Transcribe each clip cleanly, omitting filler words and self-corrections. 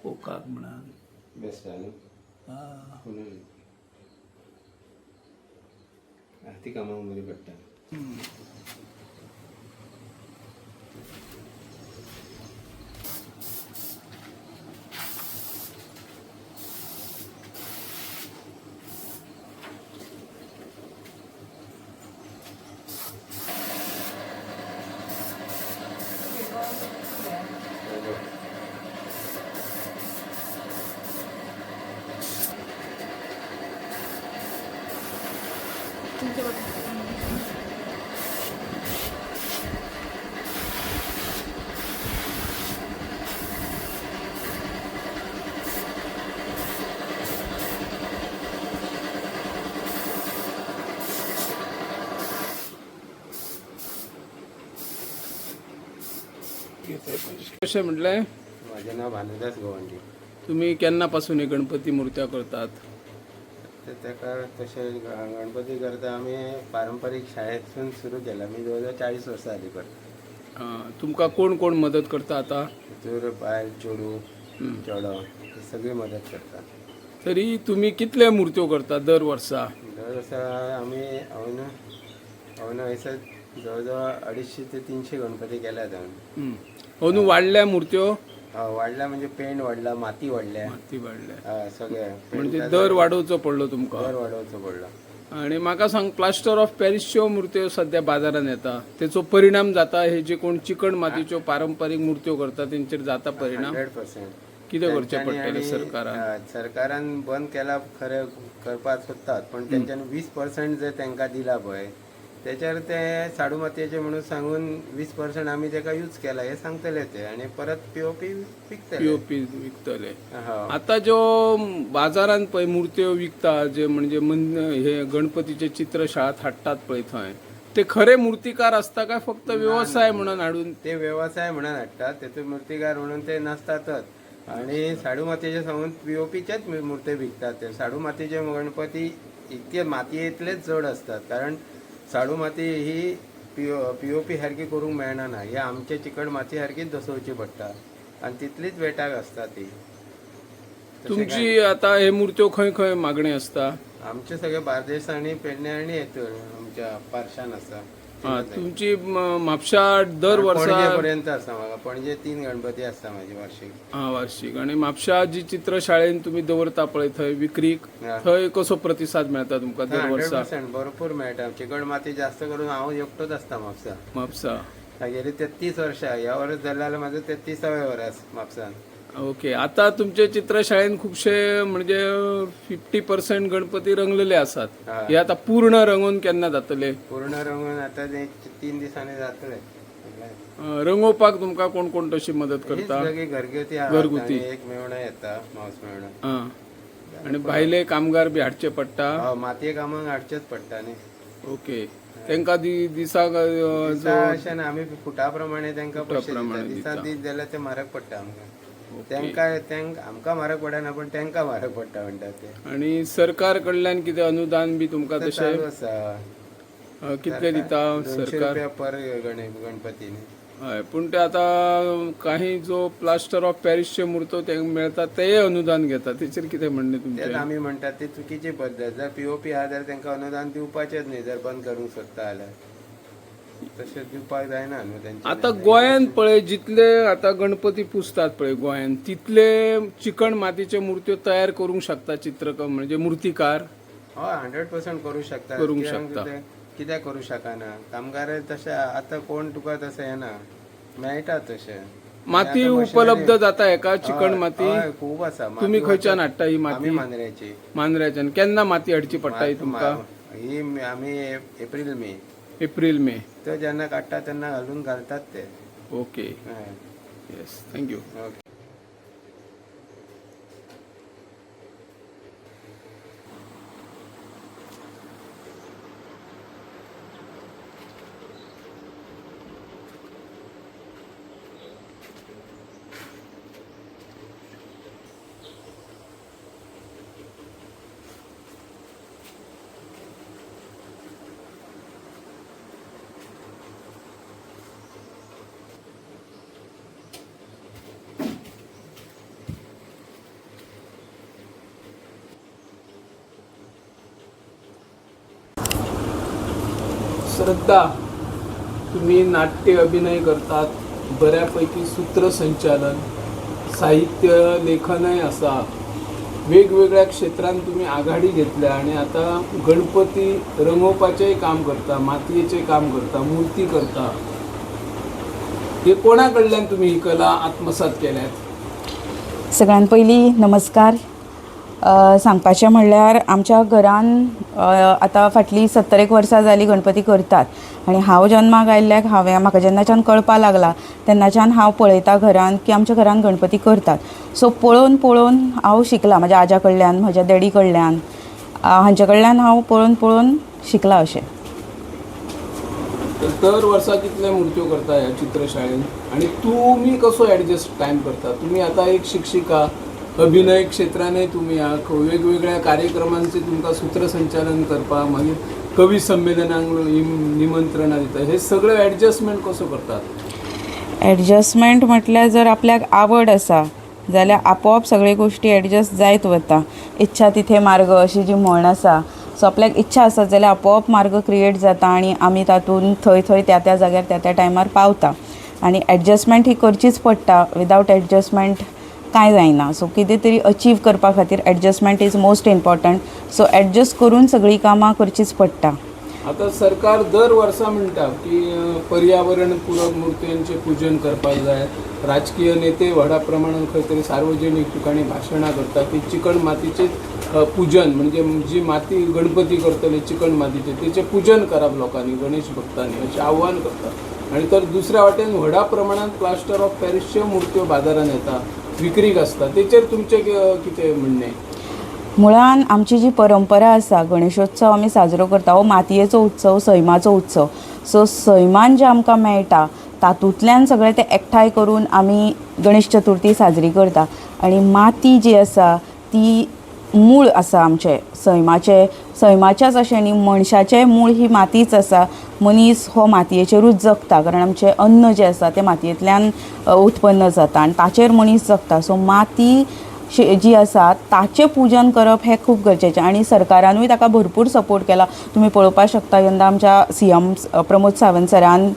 पोकाक म्हणा बेस्ट न्हू म्हणून ती कामाक बरी पडटा. कशें म्हटलें माझे नाव भानुदास गोवंडी. तुम्ही केन्नापासून हे गणपती मुर्त्या करतात? तेका तशें गणपती करता आमी पारंपारीक शाळेंतसून सुरू केला. मी जवळ 40 वर्सां जाली करता. तुमकां कोण कोण मदत करता आता? तर बायल चेडूं चेडो सगळी मदत करता. तरी तुम्ही कितले मुर्त्यो करता दर वर्सा? दर वर्सा आमी हांवें हयसर जवळ जवळ 250 ते 300 गणपती केल्यात हांवें. अंदू वाडल्या मुर्त्यो? वाडला म्हणजे पेंट वाडला, माती वाडल्या, माती वाडल्या, सगळें म्हणजे दर वाडोवचो पडलो तुमकां? दर वाडोवचो पडला. आणि म्हाका सांग, प्लास्टर ऑफ पॅरिसच्यो मुर्त्यो सध्या बाजारात येता, तेचो परिणाम जाता? हे जे कोण चिकण मातीच्यो पारंपारीक मुर्त्यो करता तेंचेर जाता परिणाम? 100%. कितें करचें पडटलें सरकारान? सरकारान बंद केला खरें करपाक सोदतात, पण तेंच्यानी 20% जे तांकां दिला पळय त्याच्यावर ते साडू मातयेचे म्हणून सांगून 20% आमी ताका यूज केला हे सांगतले ते, आणि परत पीओपी विकतले. पीओपी विकतले. आता ज्यो बाजारात पळय मुर्त्यो विकता, जे म्हणजे हे गणपतीचे चित्रशाळात हाडटात पळय, थंय ते खरे मूर्तिकार असता काय फक्त व्यवसाय म्हणून हाडून? ते व्यवसाय म्हणून हाडटात, तेतून मूर्तिकार म्हणून ते नासतातच. आणि साडू मातयेचे सांगून पीओपीचेच मुर्ते विकतात ते. साडू मातयेचे गणपती इतके मातयेंतलेच चड असतात, कारण साडू माती ही पीओपी सारखी करूंक मेळना. हे आमचे चिकण माती सारखीच दसोवची पडटा आणि तितलीच वेटाक असता ती. तुमची आता हे मुर्त्यो खंय खंय मागणी असता? आमचे सगळे बार्देस आणि पेडणे आणि आमच्या पार्शान आसा. तुमची म्हापशा दर वर्सा पर्यंत आसा. म्हाका पणजे 3 गणपती आसता माझी वार्षिक. वार्षिक. आणि म्हापशा जी चित्रशाळेन तुम्ही दवरता पळय थंय विक्रीक, थंय कसो प्रतिसाद मेळता तुमकां दर वर्सा? 100% भरपूर मेळटा. चिकण माती जास्त करून हांव एकटोच आसता म्हापसा. गेली 33 वर्सां. ह्या वर्स जाल्यार माझं 33वे वर्स म्हापसान. ओके. आता तुमचे चित्रशाळेन खुबशे म्हणजे 50% गणपती रंगलेले आसात. हे आता पूर्ण रंगून केन्ना जातले? पूर्ण रंगून आता 3 दिसांनी जातले. रंगोवपाक तुमकां कोण कोण तशी मदत करता? घरगुती एक मेवणा येता, मावस मेवणा. आणि भायले कामगार बी हाडचे पडटा? मातये कामाक हाडचेच पडटा न्ही. ओके. तांकां दिसाक अशें ना, आमी फुटा प्रमाणे तांकां पयशे दिता. दिसाक दीत जाल्यार ते म्हारग पडटा आमकां. आमकां म्हारग पडना, पण तांकां म्हारग पडटा म्हणटात ते. आणि सरकार कडल्यान कितें अनुदान बी तुमकां तशें कितले दिता सरकार? पर गणपती. हय, पण ते आता काही जो प्लास्टर ऑफ पॅरिसचे मुर्त्यो ते मेळतात ते अनुदान घेतात, तेचेर कितें म्हणणें तुमचें? आमी म्हणटात ती चुकीची पद्दत. जर पीओपी आहा जाल्यार तांकां अनुदान दिवपाचेच न्ही. जर बंद करूंक सोदता जाल्यार तशें दिवपाक जायना न्हू तेंच्या. आता गोंयांत पळय जितले आता गणपती पुजतात पळय गोंयांत, तितले चिकण मातीचे मुर्त्यो तयार करूंक शकता चित्रकार म्हणजे मूर्तिकार? हय, 100% करूंक शकता. कित्याक करूंक शकना? कामगार तशें आतां कोण तुका तशें येना, मेळटा तशें. माती उपलब्ध जाता हेका? चिकण माती खूब आसा. तुम्ही खंयच्यान हाडटा ही माती? मांद्र्याची. मांद्र्याच्यान. केन्ना माती हाडची पडटा ही तुमकां? ही आमी एप्रील मे तो जेन्ना काडटा तेन्ना घालून घालतात ते. ओके. Yes, thank you. श्रद्धा, तुम्ही नाट्य अभिनय करतात, बऱ्यापैकी सूत्रसंचालन, साहित्य लेखनय असा वेगवेगळ्या क्षेत्रांत तुम्ही आघाडी घेतल्या आणि आता गणपती रंगोवपाचेंय काम करता, मातयेचें काम करता, मूर्ती करता. हे कोणा कडल्यान तुम्ही ही कला आत्मसात केल्यात? सगळ्यात पयलीं नमस्कार. सांगपाचें म्हणल्यार आमच्या घरान आतां फाटलीं 70 वर्सां जालीं गणपती करतात आनी हांव जल्माक आयिल्ल्याक म्हाका जेन्नाच्यान कळपाक लागला तेन्नाच्यान हांव पळयता घरान की आमच्या घरान गणपती करतात. सो पळोवन पळोवन हांव शिकलां, म्हाज्या आज्या कडल्यान, म्हाज्या डॅडी कडल्यान, हांचे कडल्यान हांव पळोवन पळोवन शिकलां अशें. दर वर्सा कितले मूर्त्यो करता ह्या चित्रशाळेन आणि तुम्ही कसो ॲडजस्ट टायम करता? तुम्ही आता एक शिक्षिका, अभिनय क्षेत्रानय तुम्ही आहात, वेगवेगळ्या कार्यक्रमांचे तुमकां सूत्रसंचालन करपा, मागीर कवी संमेलनांक निमंत्रणां दिता, हे सगळें ॲडजस्टमेंट कसो करतात? ॲडजस्टमेंट म्हटल्यार जर आपल्याक आवड आसा जाल्यार आपोआप सगळे गोश्टी ॲडजस्ट जायत वता. इच्छा तिथे मार्ग अशी जी म्हण आसा. सो आपल्याक इच्छा आसत जाल्यार आपोआप मार्ग क्रिएट जाता आनी आमी तातूंत थंय थंय त्या त्या जाग्यार त्या त्या टायमार पावता. आनी ॲडजस्टमेंट ही करचीच पडटा. विदावट ॲडजस्टमेंट कांय जायना. सो कितें तरी अचीव करपा खातीर adjustment is most important. So adjust करून सगळीं कामां करचीच पडटा. आता सरकार दर वर्सा म्हणटा की पर्यावरण पूरक मूर्तींचे पूजन करपाक जाय. राजकीय नेते व्हडा प्रमाणात खंय तरी सार्वजनीक ठिकाणी भाशणां करतात की चिकण मातीचे पूजन, म्हणजे जी माती गणपती करतले चिकण मातीचे तेचे पूजन करप लोकांनी, गणेश भक्तांनी, अशें आव्हान करतात. आणि तर दुसऱ्या वाटेन व्हडा प्रमाणात प्लास्टर ऑफ पॅरिसच्यो मूर्त्यो बाजारांत येता, विक्रीक आसता. तेचेर तुमचें कितें म्हणणें? मुळान आमची जी परंपरा आसा, गणेशोत्सव आमी साजरो करता, हो मातयेचो उत्सव, सैमाचो उत्सव. सो सैमान जे आमकां मेळटा तातूंतल्यान सगळें तें एकठांय करून आमी गणेश चतुर्थी साजरी करता. आनी माती जी आसा ती मूळ आसा आमचें सैमाचेच अशें न्ही, मनशाचें मूळ ही मातीच आसा. मनीस हो मातयेचेरूच जगता, कारण आमचें अन्न जें आसा तें मातयेंतल्यान उत्पन्न जाता आनी ताचेर मनीस जगता. सो माती जी आसा ताचें पूजन करप हें खूब गरजेचें आनी सरकारानूय ताका भरपूर सपोर्ट केला. तुमी पळोवपाक शकता यंदा आमच्या CM प्रमोद सावंत सरान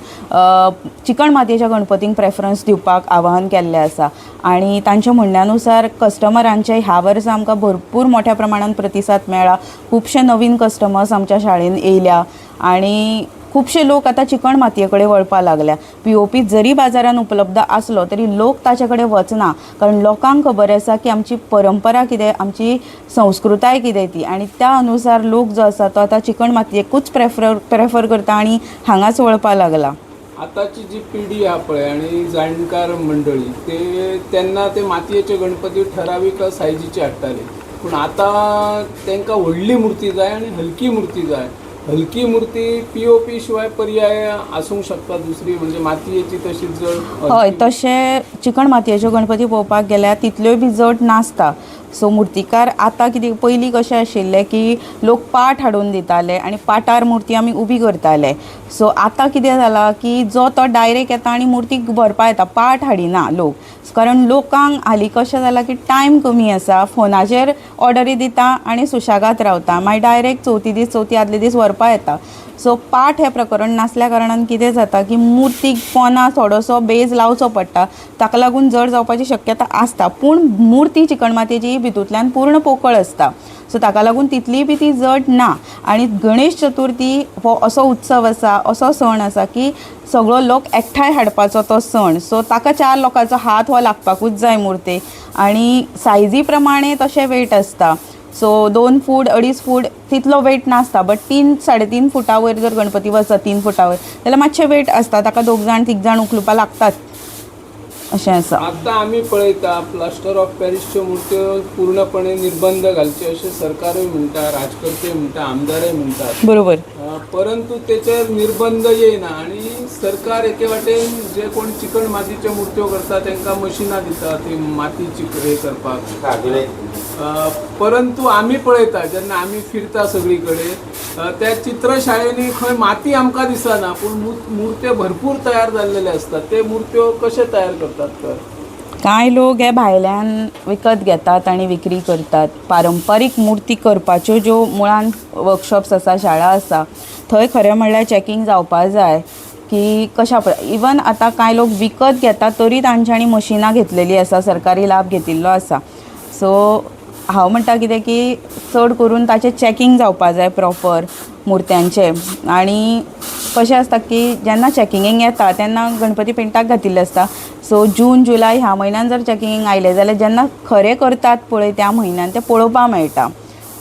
चिकण मातयेच्या गणपतींक प्रेफरन्स दिवपाक आवाहन केल्लें आसा आनी तांच्या म्हणण्यानुसार कस्टमरांचे ह्या वर्सा आमकां भरपूर मोठ्या प्रमाणात प्रतिसाद मेळ्ळा. खुबशे नवीन कस्टमर्स आमच्या शाळेन येयल्या आनी खुबशे लोक आतां चिकण मातये कडेन वळपाक लागल्या. POP जरी बाजारान उपलब्ध आसलो तरी लोक ताचे कडेन वचना, कारण लोकांक खबर आसा की आमची परंपरा कितें, आमची संस्कृताय कितें ती, आनी त्या अनुसार लोक जो आसा तो आतां चिकण मातयेकूच प्रेफर करता आनी हांगाच वळपाक लागला. आताची जी पिढी आहा पळय आनी जाणकार मंडळी तेन्ना ते मातयेचे गणपती ठरावीक सायजीचे हाडटाले, पूण आतां तांकां व्हडली मूर्ती जाय आनी हलकी मूर्ती जाय. हलकी मूर्ती POP शिवाय पर्याय आसूंक शकता दुसरी, म्हणजे मातयेची तशीच जड. हय, तशें चिकण मातयेच्यो गणपती पळोवपाक गेल्यार तितल्योय बी जड नासता. सो मुर्तीकार आतां कितें, पयलीं कशें आशिल्लें की लोक पाट हाडून दिताले आनी पाटार मुर्ती आमी उबी करताले. सो आतां कितें जालां की जो तो डायरेक्ट येता आनी मुर्तीक भरपा येता, पाट हाडिना लोक. कारण लोकांक हालीं कशें जालां की टायम कमी आसा, फोनाचेर ऑर्डरी दिता आनी सुशेगाद रावता, मागीर डायरेक्ट चवथी आदले दीस व्हरपा येता. सो पाट हें प्रकरण नासल्या कारणान कितें जाता की मुर्तीक पोना थोडोसो बेज लावचो पडटा, ताका लागून जड जावपाची शक्यता आसता. पूण मुर्ती चिकण मातयेची भितूंतल्यान पूर्ण पोकळ आसता. सो ताका लागून तितली बी ती जड ना. आनी गणेश चतुर्थी हो असो उत्सव आसा, असो सण आसा की सगळो लोक एकठांय हाडपाचो तो सण. सो ताका 4 लोकांचो हात हो लागपाकूच जाय मुर्तेक. आनी सायजी प्रमाणे तशें वेट आसता. सो 2 फूट 2.5 फूट तितलो वेट नासता, बट 3-3.5 फुटां वयर जर गणपती वचत 3 फुटां वयर जाल्यार मातशें वेट आसता, ताका 2 जाण 3 जाण उखलुपा लागतात अशें आसा. आतां आमी पळयता प्लास्टर ऑफ पॅरिसच्यो मूर्त्यो पूर्णपणे निर्बंध घालचे अशें सरकारूय म्हणटा, राजकर्ते म्हणटा, आमदारय म्हणटात. बरोबर. परंतु तेचेर निर्बंध येयना आनी सरकार एके वाटेन जे कोण चिकण मातयेच्यो मूर्त्यो करता तांकां मशिनां दिता ती माती हे करपाक. परंतु आमी पळयता जेन्ना आमी फिरता सगळी कडेन त्या चित्रशाळेनी खंय माती आमकां दिसना, पूण मुर्त्यो भरपूर तयार जाल्लेले आसतात. ते मुर्त्यो कशे तयार करतात तर? कांय लोक हे भायल्यान विकत घेतात आनी विक्री करतात. पारंपारीक मुर्ती करपाच्यो ज्यो मुळान वर्कशॉप्स आसा, शाळा आसा, थंय खरें म्हणल्यार चॅकींग जावपा जाय की कशा इवन आतां कांय लोक विकत घेतात तरी तांच्यांनी मशिनां घेतलेलीं आसा, सरकारी लाभ घेतिल्लो आसा. सो हांव म्हणटा कितें की चड करून ताचें चॅकींग जावपा जाय प्रॉपर मुर्त्यांचें. आनी कशें आसता की जेन्ना चॅकिंगेक येता तेन्ना गणपती पेंटाक घातिल्ले आसता. सो जून जुलय ह्या म्हयन्यान जर चॅकिंगेक आयले जाल्यार जेन्ना खरें करतात पळय त्या म्हयन्यान तें पळोवपा मेळटा.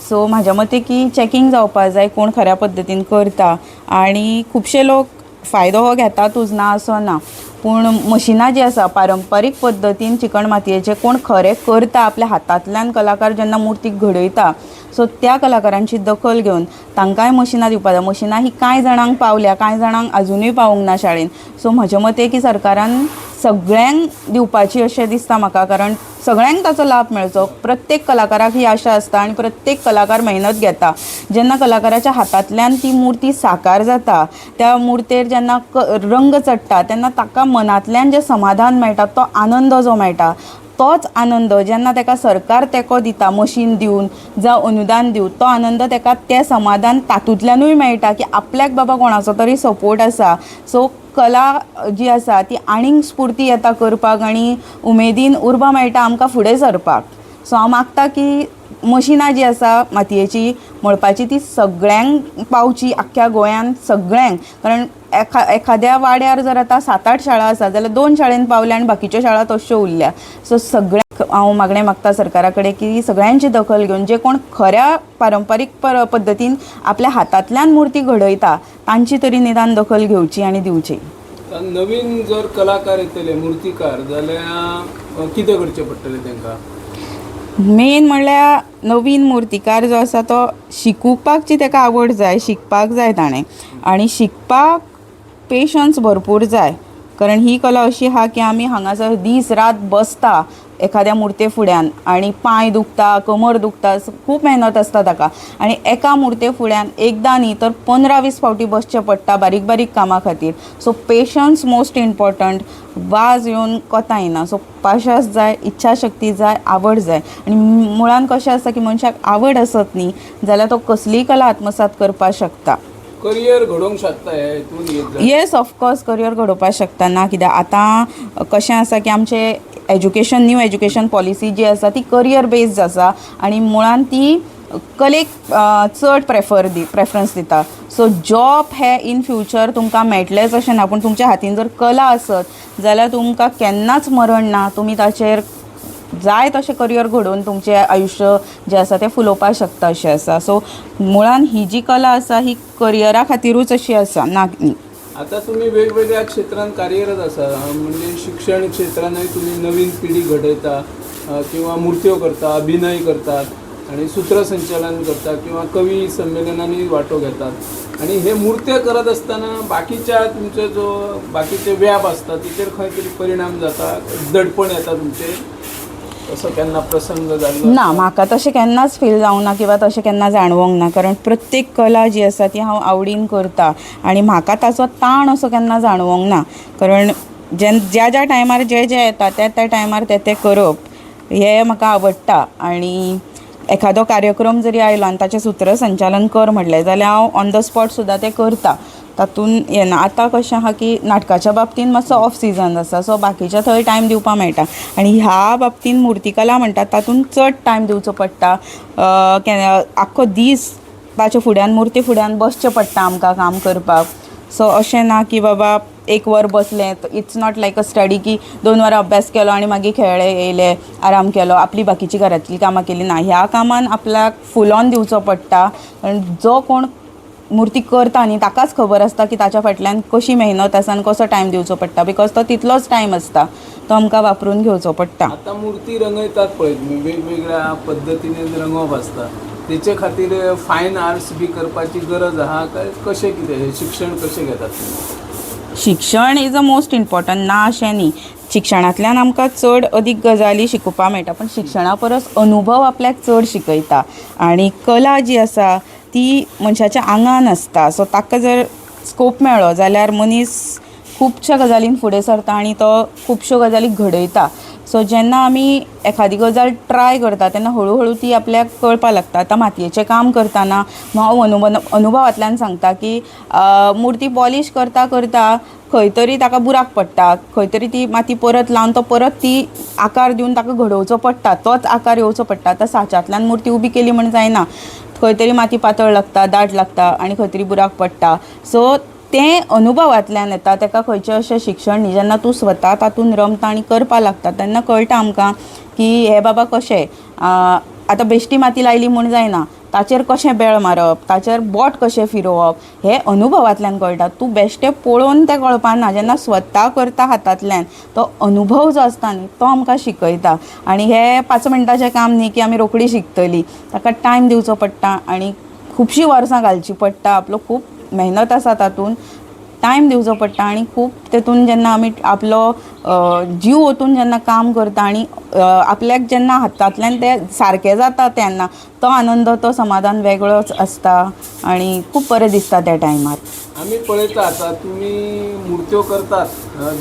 सो म्हाज्या मते की चॅकींग जावपा जाय कोण खऱ्या पद्दतीन करता. आनी खुबशे लोक फायदो हो घेतातूच ना असो ना, पूण मशिनां जीं आसा पारंपारीक पद्दतीन चिकण मातयेचे कोण खरें करता आपल्या हातांतल्यान कलाकार जेन्ना मुर्ती घडयता, सो त्या कलाकारांची दखल घेवन तांकांय मशिनां दिवपा जाय. मशिनां ही कांय जाणांक पावल्या, कांय जाणांक अजुनूय पावूंक ना शाळेन. सो म्हजे मते की सरकारान सगळ्यांक दिवपाची अशें दिसता म्हाका, कारण सगळ्यांक ताचो लाभ मेळचो. प्रत्येक कलाकाराक ही आशा आसता आनी प्रत्येक कलाकार मेहनत घेता. जेन्ना कलाकाराच्या हातांतल्यान ती मुर्ती साकार जाता, त्या मुर्तेर जेन्ना रंग चडटा तेन्ना ताका मनांतल्यान जें समाधान मेळटा, तो आनंद जो मेळटा, तोच आनंद जेन्ना ताका सरकार तेंको दिता मशीन दिवन जावं अनुदान दिवन, तो आनंद ताका तें समाधान तातूंतल्यानूय मेळटा की आपल्याक बाबा कोणाचो तरी सपोर्ट आसा. सो कला जी आसा ती आनीक स्फूर्ती येता करपाक आनी उमेदीन उर्बा मेळटा आमकां फुडें सरपाक. सो हांव मागता की मशिनां जी आसा मातयेची मळपाची ती सगळ्यांक पावची, आख्ख्या गोंयांत सगळ्यांक. कारण एखाद्या वाड्यार जर आतां 7-8 शाळा आसा जाल्यार 2 शाळेन पावल्या आनी बाकीच्यो शाळा तश्यो उरल्या. सो सगळ्यांक हांव मागणें मागता सरकारा कडेन की सगळ्यांची दखल घेवन जे कोण खऱ्या पारंपारीक पद्दतीन आपल्या हातांतल्यान मुर्ती घडयता तांची तरी निदान दखल घेवची आनी दिवची. नवीन जर कलाकार येतले मुर्तीकार जाल्यार कितें करचें पडटलें तांकां? मेन म्हणल्यार नवीन मुर्तीकार जो आसा तो शिकुपाकची ताका आवड जाय, शिकपाक जाय ताणें. आनी शिकपाक पेशन्स भरपूर जाय, कारण ही कला अशी आहा की आमी हांगासर दीस रात बसता एखाद्या मुर्ते फुड्यान आनी पांय दुखता, कमर दुखता, खूब मेहनत आसता ताका. आनी एका मुर्ते फुड्यान एकदां न्ही तर 15-20 फावटी बसचें पडटा बारीक बारीक कामां खातीर. So patience most important. वाज येवन कोता येना. सो पाशस जाय, इच्छाशक्ती जाय, आवड जाय. आनी मुळान कशें आसता की मनशाक आवड आसत न्ही जाल्यार तो कसलीय कला आत्मसात करपाक शकता. करियर घडोवंक शकता हे हितून? येस, ऑफकोर्स करियर घडोवपाक शकता. ना कित्याक आतां कशें आसा की आमचें एज्युकेशन, न्यू एज्युकेशन पॉलिसी जी आसा ती करियर बेस्ड आसा आनी मुळान ती कलेक चड प्रेफरन्स दिता. सो जॉब हे इन फ्युचर तुमकां मेळटलेच अशें ना, पूण तुमच्या हातीन जर कला आसत जाल्यार तुमकां केन्नाच मरण ना. तुमी ताचेर जाय तशें करियर घडोवन तुमचें आयुश्य जें आसा तें फुलोवपाक शकता अशें आसा. सो मुळान ही जी कला आसा ही करियरा खातीरूच अशी आसा, ना. आता तुम्ही वेगवेगळ्या क्षेत्रांत कार्यरत आसा, म्हणजे शिक्षण क्षेत्रांतूय तुम्ही नवीन पिढी घडयता किंवा मूर्त्यो करता, अभिनय करतात आणि सूत्रसंचालन करतात किंवा कवी संमेलनांनी वांटो घेतात. आणि हे मूर्त्यो करत असताना बाकीच्या तुमचे जो बाकीचे व्याप असतात तिचेर खंय तरी परिणाम जाता, दडपण येता तुमचे, असो केन्ना प्रसंग जाल्लो? ना, म्हाका तशें केन्नाच फील जावंक ना किंवा तशें केन्ना जाणवंक ना. कारण प्रत्येक कला जी आसा ती हांव आवडीन करता आनी म्हाका ताचो ताण असो केन्ना जाणवंक ना. कारण ज्या टायमार जे येता त्या टायमार ते करप हें म्हाका आवडटा. आनी एखादो कार्यक्रम जरी आयलो आनी ताचें सूत्रसंचालन कर म्हटलें जाल्यार हांव ऑन द स्पॉट सुद्दां तें करता. तातूंत येना. आतां कशें आहा की नाटकाच्या बाबतीन मातसो ऑफ सिजन आसा, सो बाकीच्या थंय टायम दिवपाक मेळटा. आनी ह्या बाबतीन मुर्तीकला म्हणटात तातूंत चड टायम दिवचो पडटा. आख्खो दीस ताच्या फुड्यान मुर्ती फुड्यान बसचें पडटा आमकां काम करपाक. सो अशें ना की बाबा 1 वर बसलें. It's not like a study की 2 वरां अभ्यास केलो आनी मागीर खेळ्ळे, येयले, आराम केलो, आपली बाकीची घरांतली कामां केली. ना, ह्या कामान आपल्याक फूल ऑन दिवचो पडटा. जो कोण मुर्ती करता न्ही ताकाच खबर आसता की ताच्या फाटल्यान कशी मेहनत आसा आनी कसो टायम दिवचो पडटा. बिकॉज तो तितलोच टायम आसता, तो आमकां वापरून घेवचो पडटा. आता मूर्ती रंगयतात पळय तुम्ही, वेगवेगळ्या पद्धतीने रंगवप आसता, तेचे खातीर फायन आर्ट्स बी करपाची गरज आहा काय? कशें कितें शिक्षण कशें घेतात तुम्ही? शिक्षण इज अ मोस्ट इम्पॉर्टंट. ना अशें न्ही. शिक्षणांतल्यान आमकां चड अदीक गजाली शिकोवपाक मेळटा, पण शिक्षणा परस अनुभव आपल्याक चड शिकयता. आनी कला जी आसा ती मनशाच्या आंगान आसता. सो ताका जर स्कोप मेळ्ळो जाल्यार मनीस खुबश्या गजालींक फुडें सरता आनी तो खुबश्यो गजाली घडयता. सो जेन्ना आमी एखादी गजाल ट्राय करता तेन्ना हळू ती आपल्याक कळपाक लागता. आतां मातयेचें काम करतना हांव अनुभवांतल्यान सांगता की मुर्ती पॉलिश करता करता खंय तरी ताका बुराक पडटा, खंय तरी ती माती परत लावन तो परत ती आकार दिवन ताका घडोवचो पडटा, तोच आकार येवचो पडटा. आतां साच्यातल्यान मुर्ती उबी केली म्हण जायना, खंय तरी माती पातळ लागता, दाट लागता आनी खंय तरी बुराक पडटा. सो तें अनुभवांतल्यान येता, ताका खंयचें अशें शिक्षण न्ही. जेन्ना तूं स्वता तातूंत रमता आनी करपा लागता तेन्ना कळटा आमकां की हे बाबा कशें आतां बेश्टी माती लायली म्हूण जायना, ताचेर कशें बेळ मारप, ताचेर बोट कशें फिरोवप, हे अनुभवांतल्यान कळटा. तूं बेश्टें पळोवन तें कळपाना, जेन्ना स्वता करता हातांतल्यान तो अनुभव जो आसता न्ही तो आमकां शिकयता. आनी हे 5 मिनटाचें काम न्ही की आमी रोखडी शिकतलीं, ताका टायम दिवचो पडटा आनी खुबशीं वर्सां घालची पडटा. आपलो खूब मेहनत आसा तातूंत, टायम दिवचो पडटा आनी खूब तेतून जेन्ना आमी आपलो जीव ओतून जेन्ना काम करता आनी आपल्याक जेन्ना हातांतल्यान तें सारकें जाता तेन्ना तो आनंद, तो समाधान वेगळोच आसता आनी खूब बरें दिसता त्या टायमार. आमी पळयता आतां तुमी मुर्त्यो करतात,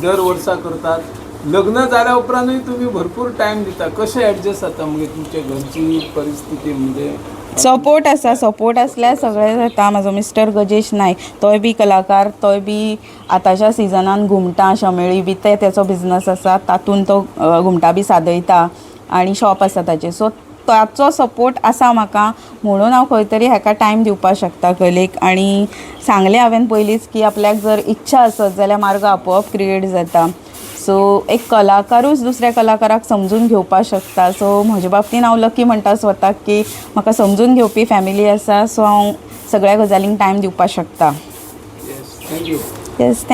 दर वर्सा करतात, लग्न जाल्या उपरांतूय तुमी भरपूर टायम दिता. कशें एडजस्ट जाता म्हणजे तुमच्या घरची परिस्थिती? म्हणजे सपोर्ट आसा, सपोर्ट आसल्यार सगळें जाता. म्हाजो मिस्टर गजेश नायक, तोय बी कलाकार, तोय बी आतांच्या सिजनान घुमटां शामेळी बी तेचो बिझनस आसा, तातूंत तो घुमटां बी सादयता आनी शॉप आसा ताचें. सो ताचो सपोर्ट आसा म्हाका, म्हणून हांव खंय तरी हाका टायम दिवपाक शकता कलेक. आनी सांगलें हांवें पयलींच की आपल्याक जर इच्छा आसत जाल्यार मार्ग आपोआप क्रिएट जाता. सो एक कलाकारूच दुसऱ्या कलाकाराक समजून घेवपाक शकता. सो म्हज्या बाबतीन हांव लकी म्हणटा स्वताक की म्हाका समजून घेवपी फॅमिली आसा. सो हांव सगळ्या गजालींक टायम दिवपाक शकता. थँक्यू. येस.